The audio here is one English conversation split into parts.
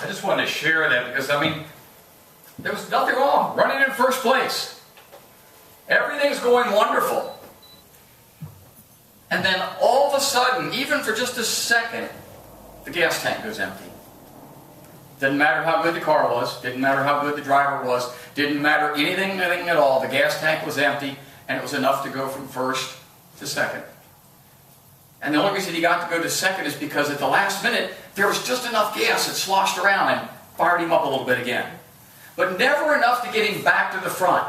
I just wanted to share that because, I mean, there was nothing wrong. Running in first place. Everything's going wonderful. And then all of a sudden, even for just a second, the gas tank goes empty. Didn't matter how good the car was. Didn't matter how good the driver was. Didn't matter anything at all. The gas tank was empty, and it was enough to go from first to second. And the only reason he got to go to second is because at the last minute, there was just enough gas that sloshed around and fired him up a little bit again. But never enough to get him back to the front.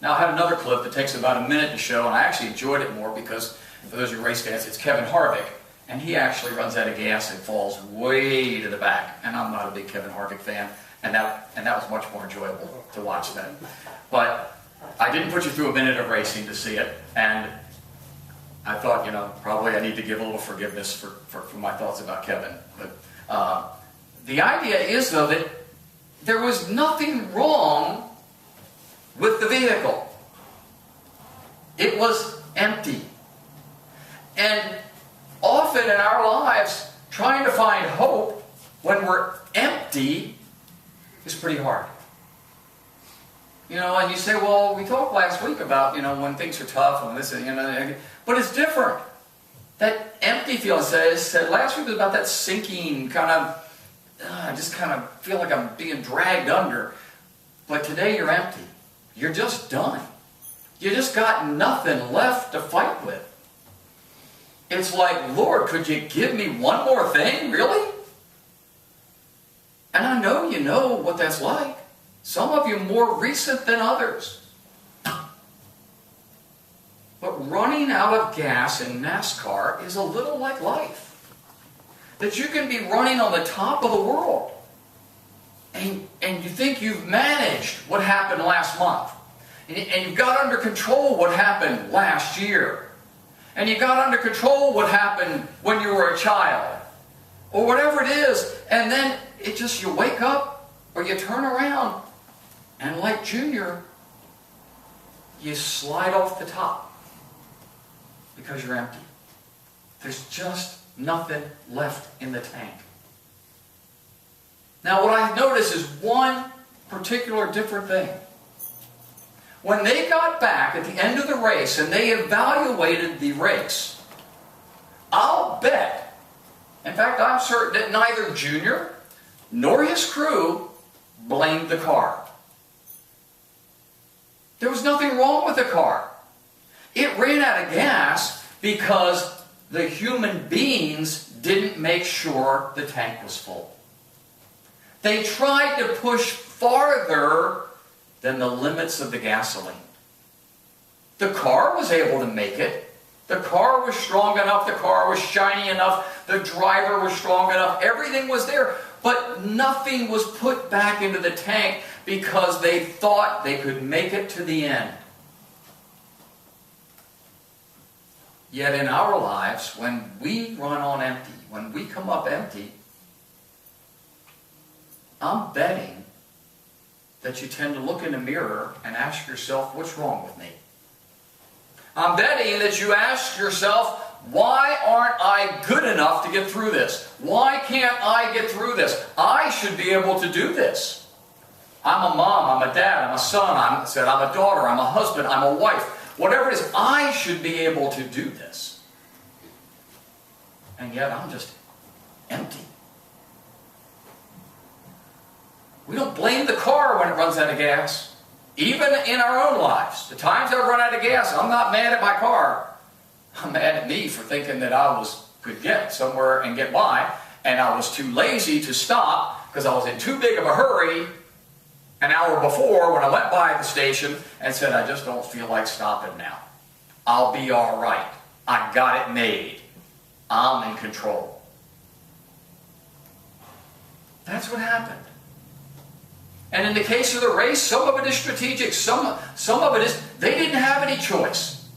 Now, I had another clip that takes about a minute to show, and I actually enjoyed it more because, for those of you race fans, it's Kevin Harvick. And he actually runs out of gas and falls way to the back. And I'm not a big Kevin Harvick fan, and that was much more enjoyable to watch that. But I didn't put you through a minute of racing to see it, and I thought, probably I need to give a little forgiveness for my thoughts about Kevin. But the idea is, though, that there was nothing wrong with the vehicle. It was empty. And often in our lives, trying to find hope when we're empty is pretty hard. And you say, well, we talked last week about, when things are tough and this, but it's different. That empty feeling, said last week was about that sinking kind of, I just kind of feel like I'm being dragged under. But today you're empty. You're just done. You just got nothing left to fight with. It's like, Lord, could you give me one more thing? Really? And I know you know what that's like. Some of you more recent than others. But running out of gas in NASCAR is a little like life. That you can be running on the top of the world. And you think you've managed what happened last month. And you've got under control what happened last year. And you got under control what happened when you were a child. Or whatever it is. And then you wake up or you turn around. And like Junior, you slide off the top. Because you're empty. There's just nothing left in the tank. Now what I notice is one particular different thing. When they got back at the end of the race and they evaluated the race, I'll bet, in fact I'm certain that neither Junior nor his crew blamed the car. There was nothing wrong with the car. It ran out of gas because the human beings didn't make sure the tank was full. They tried to push farther than the limits of the gasoline. The car was able to make it. The car was strong enough. The car was shiny enough. The driver was strong enough. Everything was there. But nothing was put back into the tank because they thought they could make it to the end. Yet in our lives, when we run on empty, when we come up empty, I'm betting that you tend to look in the mirror and ask yourself, what's wrong with me? I'm betting that you ask yourself, why aren't I good enough to get through this? Why can't I get through this? I should be able to do this. I'm a mom, I'm a dad, I'm a son, I'm a daughter, I'm a husband, I'm a wife. Whatever it is, I should be able to do this. And yet I'm just empty. We don't blame the car when it runs out of gas. Even in our own lives. The times I've run out of gas, I'm not mad at my car. I'm mad at me for thinking that I could get somewhere and get by, and I was too lazy to stop because I was in too big of a hurry an hour before when I went by the station and said, I just don't feel like stopping now. I'll be all right. I got it made. I'm in control. That's what happened. And in the case of the race, some of it is strategic. Some of it is they didn't have any choice.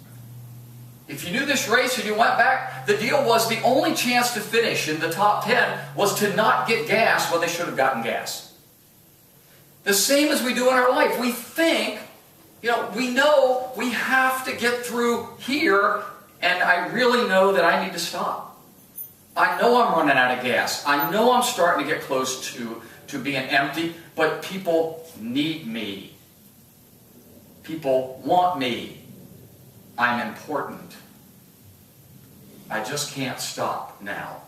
If you knew this race and you went back, the deal was the only chance to finish in the top 10 was to not get gas when they should have gotten gas. The same as we do in our life. We think, we know we have to get through here, and I really know that I need to stop. I know I'm running out of gas. I know I'm starting to get close to being empty, but people need me. People want me. I'm important. I just can't stop now.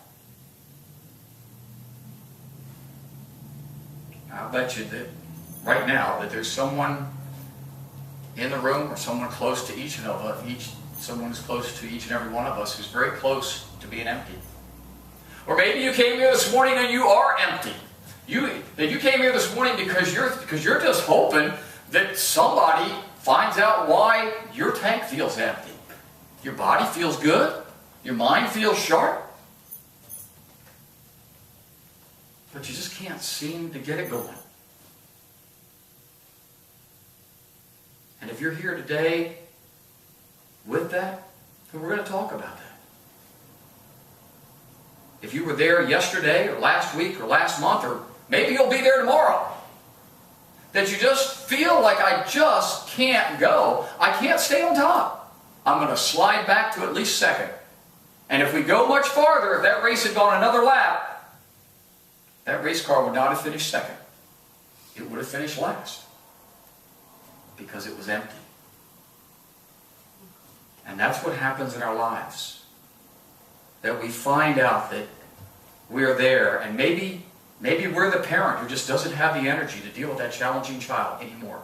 I'll bet you that right now that there's someone in the room or someone close to someone who's close to each and every one of us who's very close to being empty. Or maybe you came here this morning and you are empty. You came here this morning because you're just hoping that somebody finds out why your tank feels empty. Your body feels good. Your mind feels sharp. But you just can't seem to get it going. And if you're here today with that, then we're going to talk about that. If you were there yesterday or last week or last month, or maybe you'll be there tomorrow, that you just feel like I just can't go. I can't stay on top. I'm going to slide back to at least second. And if we go much farther, if that race had gone another lap, that race car would not have finished second. It would have finished last. Because it was empty. And that's what happens in our lives. That we find out that we're there, and maybe we're the parent who just doesn't have the energy to deal with that challenging child anymore.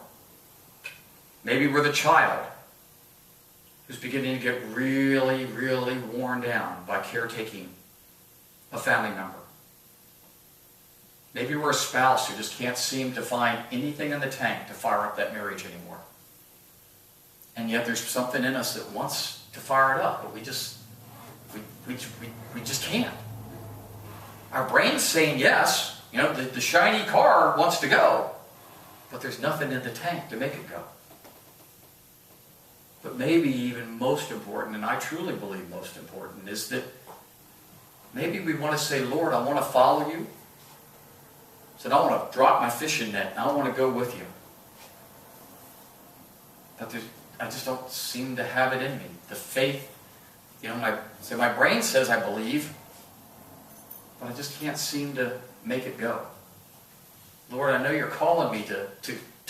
Maybe we're the child who's beginning to get really, really worn down by caretaking a family member. Maybe we're a spouse who just can't seem to find anything in the tank to fire up that marriage anymore. And yet there's something in us that wants to fire it up, but we just can't. Our brain's saying yes, the shiny car wants to go, but there's nothing in the tank to make it go. But maybe even most important, and I truly believe most important, is that maybe we want to say, Lord, I want to follow you. So I want to drop my fishing net and I want to go with you. But I just don't seem to have it in me. The faith, my brain says I believe, but I just can't seem to make it go. Lord, I know you're calling me to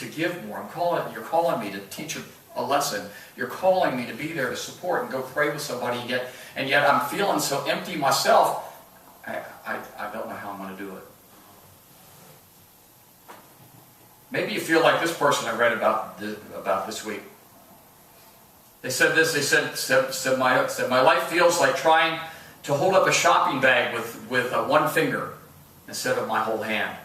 give more. You're calling me to teach a lesson. You're calling me to be there to support and go pray with somebody. And yet I'm feeling so empty myself. I don't know how I'm going to do it. Maybe you feel like this person I read about this week. They said this. They said my life feels like trying to hold up a shopping bag with one finger instead of my whole hand.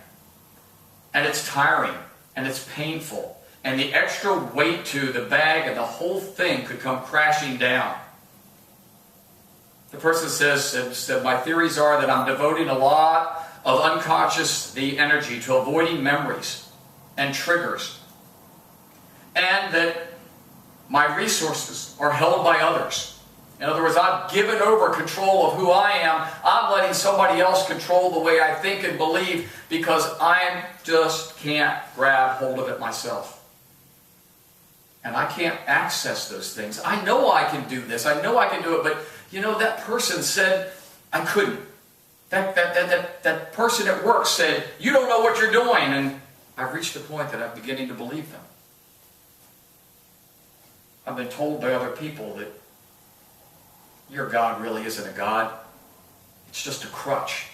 And it's tiring and it's painful. And the extra weight to the bag and the whole thing could come crashing down. The person said, my theories are that I'm devoting a lot of unconscious energy to avoiding memories and triggers, and that my resources are held by others. In other words, I've given over control of who I am. I'm letting somebody else control the way I think and believe because I just can't grab hold of it myself. And I can't access those things. I know I can do this. I know I can do it, but that person said I couldn't. That person at work said, you don't know what you're doing, and I've reached a point that I'm beginning to believe them. I've been told by other people that your God really isn't a God. It's just a crutch.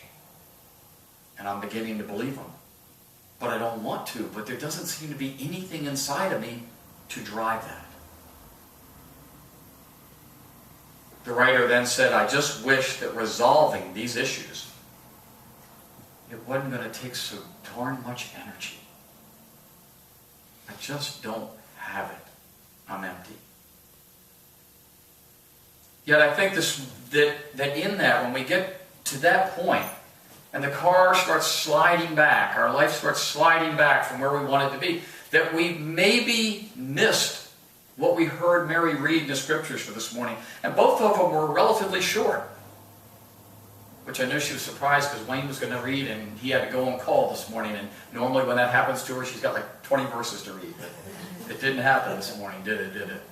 And I'm beginning to believe them. But I don't want to. But there doesn't seem to be anything inside of me to drive that. The writer then said, I just wish that resolving these issues, it wasn't going to take so darn much energy. I just don't have it. I'm empty. Yet I think that in that, when we get to that point, and the car starts sliding back, our life starts sliding back from where we want it to be, that we maybe missed what we heard Mary read in the scriptures for this morning. And both of them were relatively short. Which I know she was surprised because Wayne was going to read and he had to go on call this morning. And normally when that happens to her, she's got like 20 verses to read. But it didn't happen this morning, did it?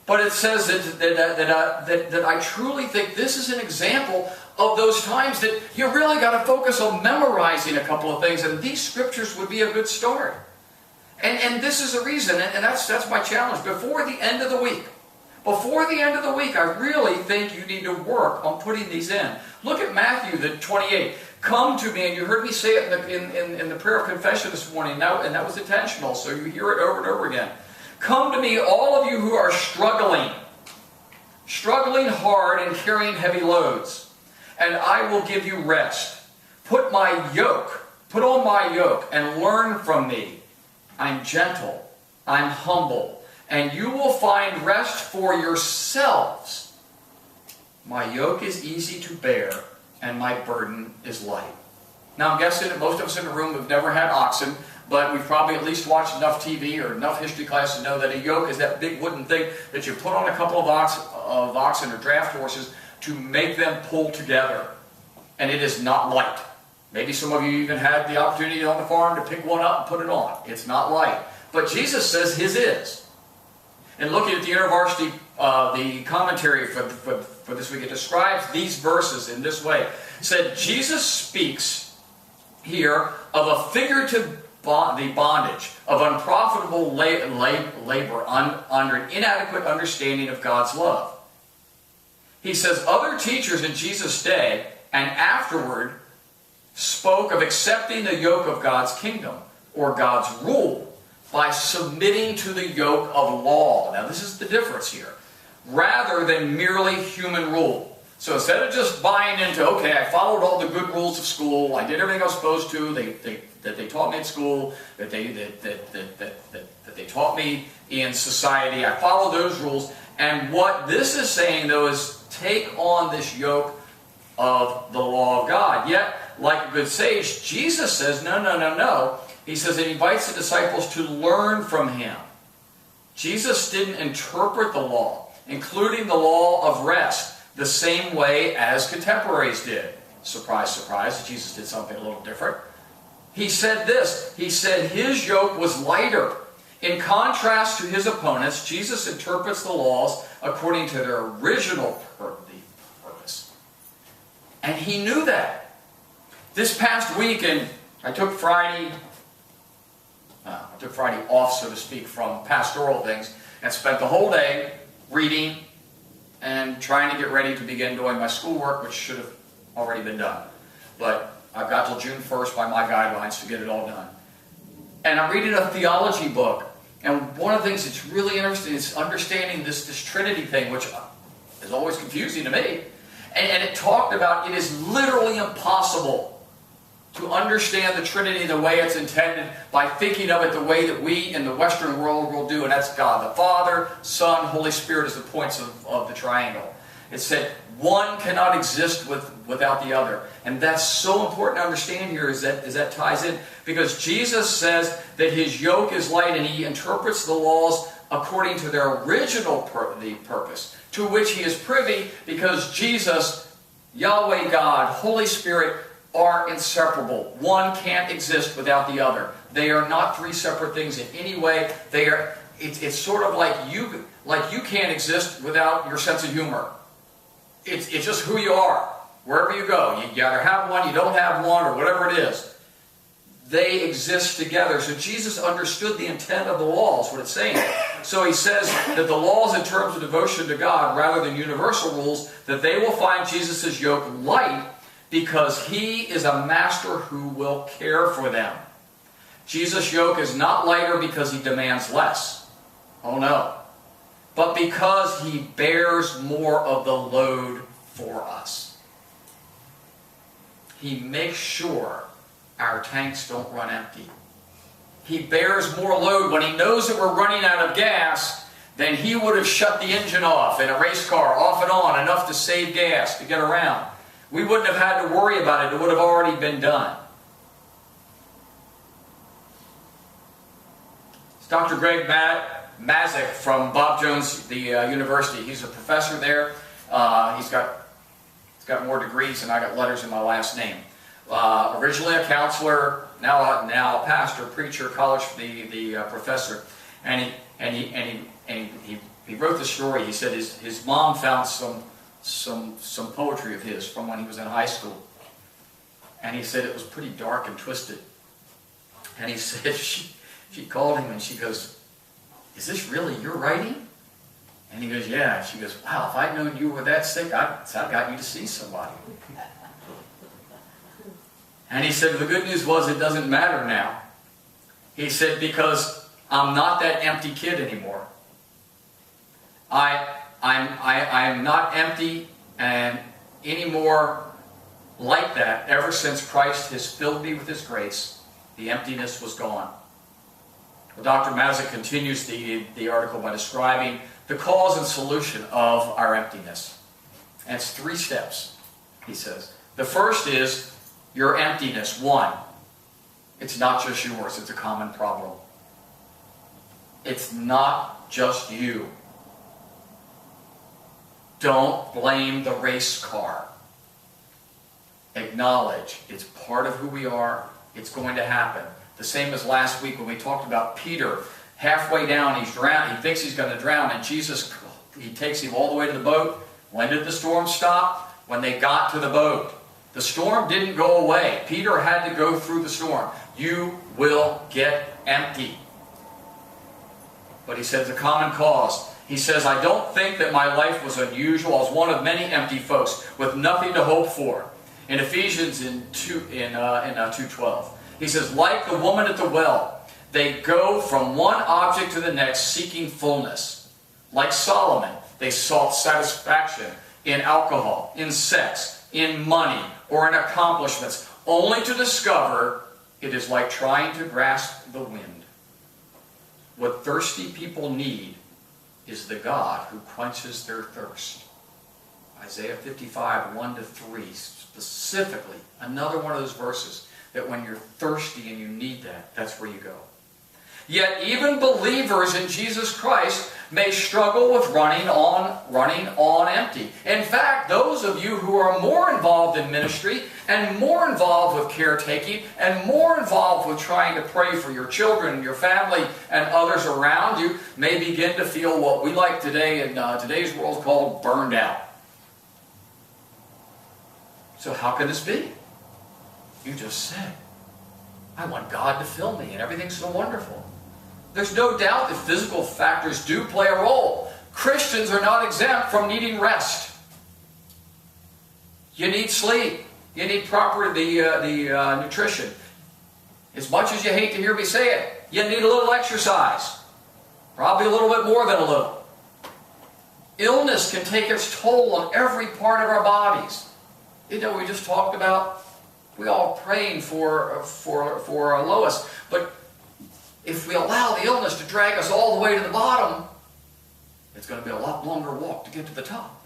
But it says that I truly think this is an example of those times that you really got to focus on memorizing a couple of things, and these scriptures would be a good start. And this is the reason, and that's my challenge. Before the end of the week, I really think you need to work on putting these in. Look at Matthew the 28. Come to me, and you heard me say it in the prayer of confession this morning, and that was intentional, so you hear it over and over again. Come to me, all of you who are struggling hard and carrying heavy loads, and I will give you rest. Put on my yoke, and learn from me. I'm gentle, I'm humble, and you will find rest for yourselves. My yoke is easy to bear, and my burden is light. Now I'm guessing that most of us in the room have never had oxen, but we've probably at least watched enough TV or enough history class to know that a yoke is that big wooden thing that you put on a couple of oxen or draft horses to make them pull together. And it is not light. Maybe some of you even had the opportunity on the farm to pick one up and put it on. It's not light. But Jesus says his is. And looking at the InterVarsity, the commentary for this week, it describes these verses in this way. It said, Jesus speaks here of a figurative the bondage of unprofitable labor under an inadequate understanding of God's love. He says other teachers in Jesus' day and afterward spoke of accepting the yoke of God's kingdom or God's rule by submitting to the yoke of law. Now this is the difference here. Rather than merely human rule. So instead of just buying into, okay, I followed all the good rules of school, I did everything I was supposed to, that they taught me at school, that they taught me in society, I followed those rules. And what this is saying, though, is take on this yoke of the law of God. Yet, like a good sage, Jesus says, no. He says it invites the disciples to learn from him. Jesus didn't interpret the law, including the law of rest, the same way as contemporaries did. Surprise, surprise, Jesus did something a little different. He said this, he said his yoke was lighter. In contrast to his opponents, Jesus interprets the laws according to their original purpose. And he knew that. This past week, and I took Friday off, so to speak, from pastoral things, and spent the whole day reading and trying to get ready to begin doing my schoolwork, which should have already been done. But I've got till June 1st by my guidelines to get it all done. And I'm reading a theology book. And one of the things that's really interesting is understanding this Trinity thing, which is always confusing to me. And it talked about it is literally impossible to understand the Trinity the way it's intended by thinking of it the way that we in the Western world will do, and that's God the Father, Son, Holy Spirit as the points of the triangle. It said one cannot exist without the other. And that's so important to understand here is that ties in. Because Jesus says that his yoke is light and he interprets the laws according to their original purpose, to which he is privy because Jesus, Yahweh God, Holy Spirit, are inseparable. One can't exist without the other. They are not three separate things in any way. They are. It's sort of like you can't exist without your sense of humor. It's just who you are. Wherever you go, you either have one, you don't have one, or whatever it is. They exist together. So Jesus understood the intent of the laws, what it's saying. So he says that the laws in terms of devotion to God, rather than universal rules, that they will find Jesus' yoke light because he is a master who will care for them. Jesus' yoke is not lighter because he demands less. Oh no. But because he bears more of the load for us. He makes sure our tanks don't run empty. He bears more load when he knows that we're running out of gas than he would have shut the engine off in a race car, off and on, enough to save gas to get around. We wouldn't have had to worry about it. It would have already been done. It's Dr. Greg Mazik from Bob Jones, the university. He's a professor there. He's got more degrees than I got letters in my last name. Originally a counselor, now a pastor, preacher, college professor, and he He wrote the story. He said his mom found some poetry of his from when he was in high school. And he said it was pretty dark and twisted. And he said, she called him and she goes, "Is this really your writing?" And he goes, "Yeah." And she goes, "Wow, if I'd known you were that sick, I'd got you to see somebody." And he said, the good news was it doesn't matter now. He said, because I'm not that empty kid anymore. I am not empty and anymore like that ever since Christ has filled me with His grace. The emptiness was gone. Well, Dr. Mazik continues the article by describing the cause and solution of our emptiness. And it's 3 steps, he says. The first is your emptiness. 1, it's not just yours, it's a common problem. It's not just you. Don't blame the race car. Acknowledge it's part of who we are. It's going to happen. The same as last week when we talked about Peter. Halfway down, he's drowned. He thinks he's going to drown, and Jesus, He takes him all the way to the boat. When did the storm stop? When they got to the boat. The storm didn't go away. Peter had to go through the storm. You will get empty. But he says the common cause. He says, I don't think that my life was unusual. I was one of many empty folks with nothing to hope for. In Ephesians in 2:12, he says, like the woman at the well, they go from one object to the next seeking fullness. Like Solomon, they sought satisfaction in alcohol, in sex, in money, or in accomplishments, only to discover it is like trying to grasp the wind. What thirsty people need is the God who quenches their thirst. Isaiah 55, 1-3, specifically, another one of those verses that when you're thirsty and you need that, that's where you go. Yet even believers in Jesus Christ may struggle with running on empty. In fact, those of you who are more involved in ministry and more involved with caretaking and more involved with trying to pray for your children and your family and others around you may begin to feel what we like today in today's world called burned out. So how can this be? You just said, I want God to fill me and everything's so wonderful. There's no doubt that physical factors do play a role. Christians are not exempt from needing rest. You need sleep. You need proper nutrition. As much as you hate to hear me say it, you need a little exercise. Probably a little bit more than a little. Illness can take its toll on every part of our bodies. You know, we just talked about, we all praying for Lois, but if we allow the illness to drag us all the way to the bottom, it's going to be a lot longer walk to get to the top.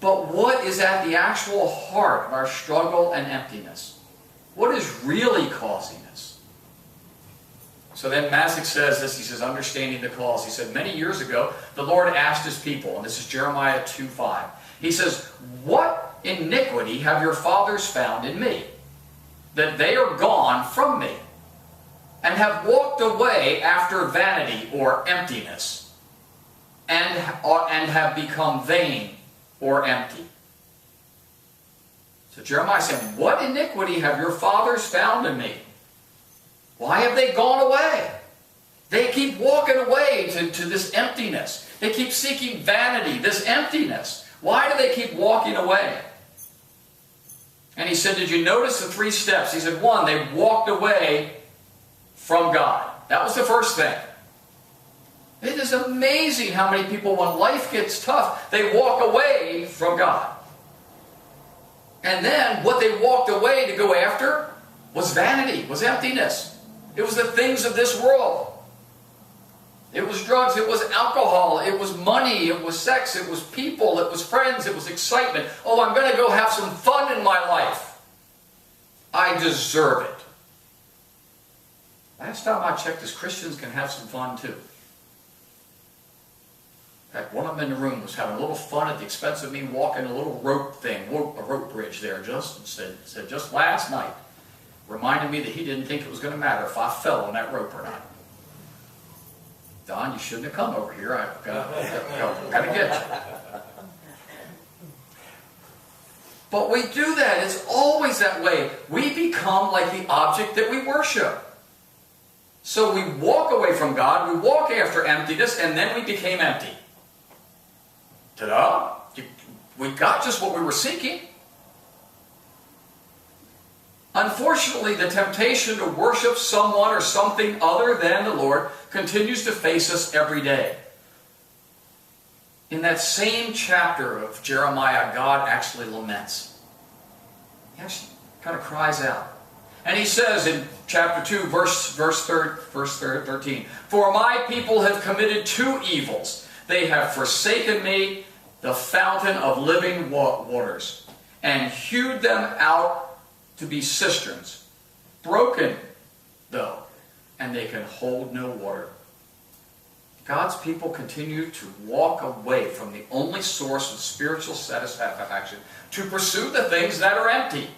But what is at the actual heart of our struggle and emptiness? What is really causing this? So then Mazik says this, he says, understanding the cause. He said, many years ago, the Lord asked His people, and this is Jeremiah 2:5. He says, what iniquity have your fathers found in me, that they are gone from me, and have walked away after vanity or emptiness, and have become vain or empty? So Jeremiah said, what iniquity have your fathers found in me? Why have they gone away? They keep walking away to this emptiness. They keep seeking vanity, this emptiness. Why do they keep walking away? And he said, did you notice the 3 steps? He said, 1, they walked away from God. That was the first thing. It is amazing how many people, when life gets tough, they walk away from God. And then what they walked away to go after was vanity, was emptiness. It was the things of this world. It was drugs, it was alcohol, it was money, it was sex, it was people, it was friends, it was excitement. Oh, I'm going to go have some fun in my life. I deserve it. Last time I checked, as Christians can have some fun too. In fact, one of them in the room was having a little fun at the expense of me walking a little rope thing, a rope bridge there, said just last night. Reminded me that he didn't think it was going to matter if I fell on that rope or not. Don, you shouldn't have come over here. I've got to get you. But we do that. It's always that way. We become like the object that we worship. So we walk away from God, we walk after emptiness, and then we became empty. Ta-da! We got just what we were seeking. Unfortunately, the temptation to worship someone or something other than the Lord continues to face us every day. In that same chapter of Jeremiah, God actually laments. He actually kind of cries out. And he says in chapter 2, verse 13, "For my people have committed two evils. They have forsaken me, the fountain of living waters, and hewed them out to be cisterns, broken, though, and they can hold no water." God's people continue to walk away from the only source of spiritual satisfaction to pursue the things that are empty.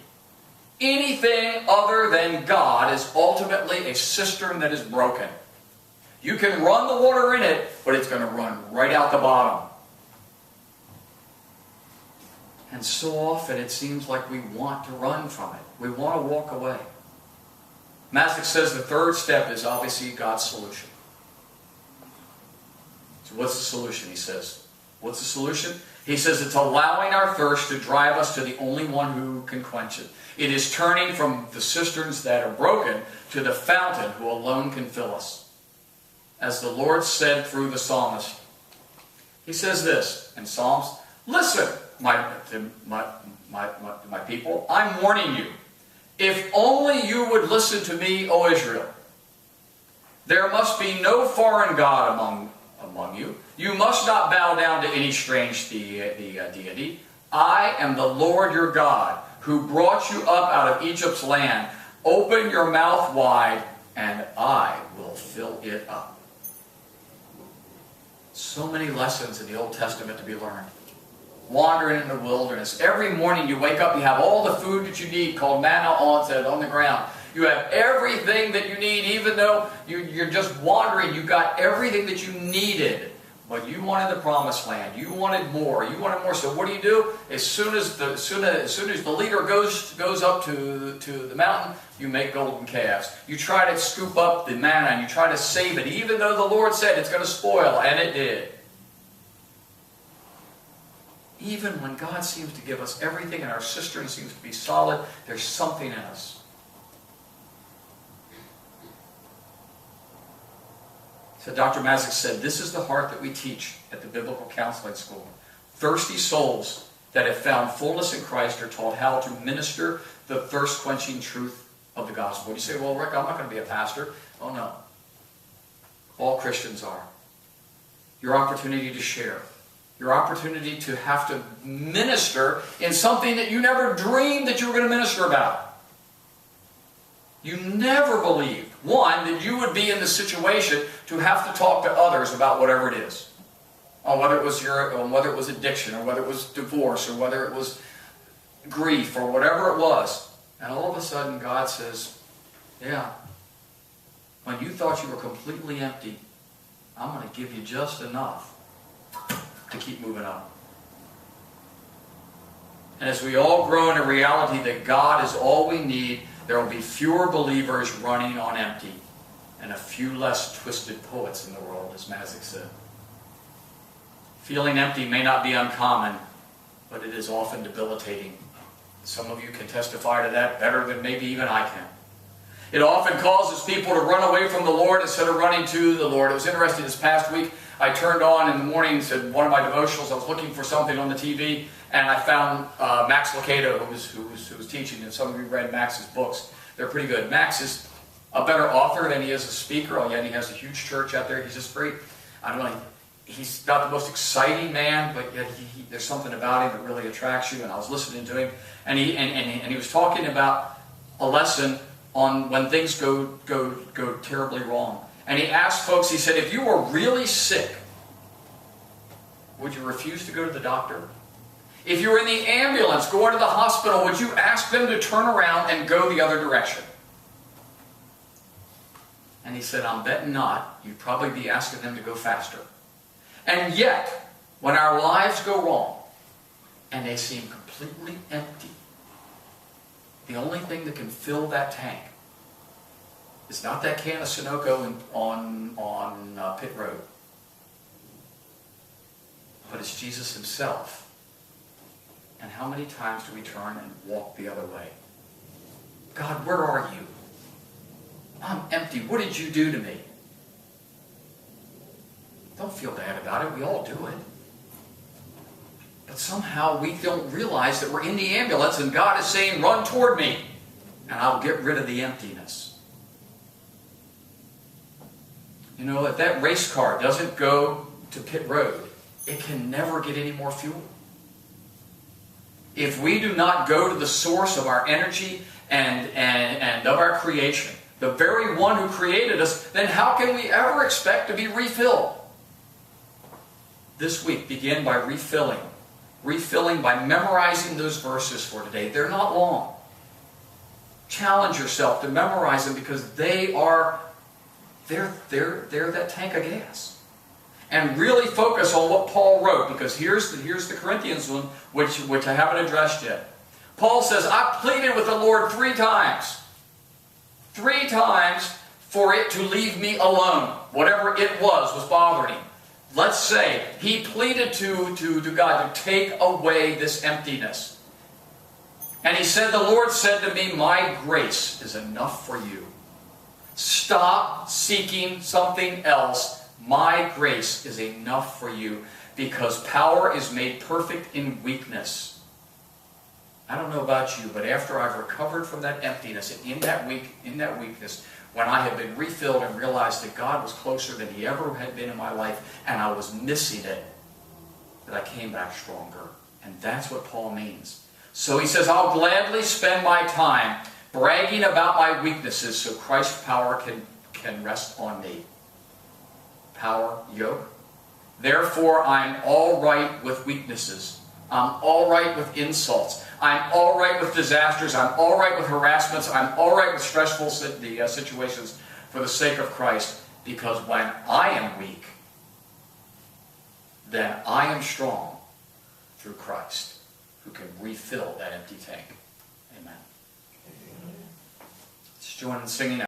Anything other than God is ultimately a cistern that is broken. You can run the water in it, but it's going to run right out the bottom. And so often it seems like we want to run from it. We want to walk away. Mastic says the third step is obviously God's solution. So what's the solution, he says? What's the solution? He says it's allowing our thirst to drive us to the only one who can quench it. It is turning from the cisterns that are broken to the fountain who alone can fill us. As the Lord said through the psalmist, he says this in Psalms, "Listen, my people, I'm warning you. If only you would listen to me, O Israel. There must be no foreign god among you. You must not bow down to any strange deity. I am the Lord your God, who brought you up out of Egypt's land. Open your mouth wide, and I will fill it up." So many lessons in the Old Testament to be learned. Wandering in the wilderness. Every morning you wake up, you have all the food that you need, called manna on the ground. You have everything that you need, even though you're just wandering. You got everything that you needed. But you wanted the promised land. You wanted more. You wanted more. So what do? As soon as the leader goes up to the mountain, you make golden calves. You try to scoop up the manna and you try to save it, even though the Lord said it's going to spoil, and it did. Even when God seems to give us everything and our cistern seems to be solid, there's something in us. So Dr. Mastic said, this is the heart that we teach at the Biblical Counseling School. Thirsty souls that have found fullness in Christ are taught how to minister the thirst-quenching truth of the gospel. You say, well, Rick, I'm not going to be a pastor. Oh, no. All Christians are. Your opportunity to share. Your opportunity to have to minister in something that you never dreamed that you were going to minister about. You never believed, one, that you would be in the situation to have to talk to others about whatever it is. On whether it was addiction, or whether it was divorce, or whether it was grief, or whatever it was. And all of a sudden God says, yeah, when you thought you were completely empty, I'm going to give you just enough to keep moving on. And as we all grow in a reality that God is all we need, there will be fewer believers running on empty and a few less twisted poets in the world, as Mastic said. Feeling empty may not be uncommon, but it is often debilitating. Some of you can testify to that better than maybe even I can. It often causes people to run away from the Lord instead of running to the Lord. It was interesting this past week. I turned on in the mornings at one of my devotionals. I was looking for something on the TV, and I found Max Lucado, who was teaching, and some of you read Max's books. They're pretty good. Max is a better author than he is a speaker, yet he has a huge church out there. He's just great. I don't know, he's not the most exciting man, but yet there's something about him that really attracts you, and I was listening to him, and he was talking about a lesson on when things go terribly wrong. And he asked folks, he said, if you were really sick, would you refuse to go to the doctor? If you were in the ambulance going to the hospital, would you ask them to turn around and go the other direction? And he said, I'm betting not. You'd probably be asking them to go faster. And yet, when our lives go wrong, and they seem completely empty, the only thing that can fill that tank is not that can of Sunoco on Pit Road, but it's Jesus himself. And how many times do we turn and walk the other way? God, where are you? I'm empty. What did you do to me? Don't feel bad about it. We all do it. But somehow we don't realize that we're in the ambulance and God is saying, run toward me, and I'll get rid of the emptiness. You know, if that race car doesn't go to Pit Road, it can never get any more fuel. If we do not go to the source of our energy and of our creation, the very one who created us, then how can we ever expect to be refilled? This week, begin by refilling. Refilling by memorizing those verses for today. They're not long. Challenge yourself to memorize them because they're that tank of gas. And really focus on what Paul wrote, because here's the Corinthians one, which I haven't addressed yet. Paul says, I pleaded with the Lord 3 times. 3 times for it to leave me alone. Whatever it was bothering him. Let's say he pleaded to God to take away this emptiness. And he said, the Lord said to me, my grace is enough for you. Stop seeking something else. My grace is enough for you, because power is made perfect in weakness. I don't know about you, but after I've recovered from that emptiness, and in that weakness, when I have been refilled and realized that God was closer than He ever had been in my life, and I was missing it, that I came back stronger. And that's what Paul means. So he says, I'll gladly spend my time bragging about my weaknesses so Christ's power can rest on me. Power, yoke. Therefore, I'm all right with weaknesses. I'm all right with insults. I'm all right with disasters. I'm all right with harassments. I'm all right with stressful situations for the sake of Christ. Because when I am weak, then I am strong through Christ, who can refill that empty tank. Amen. Let's join in singing.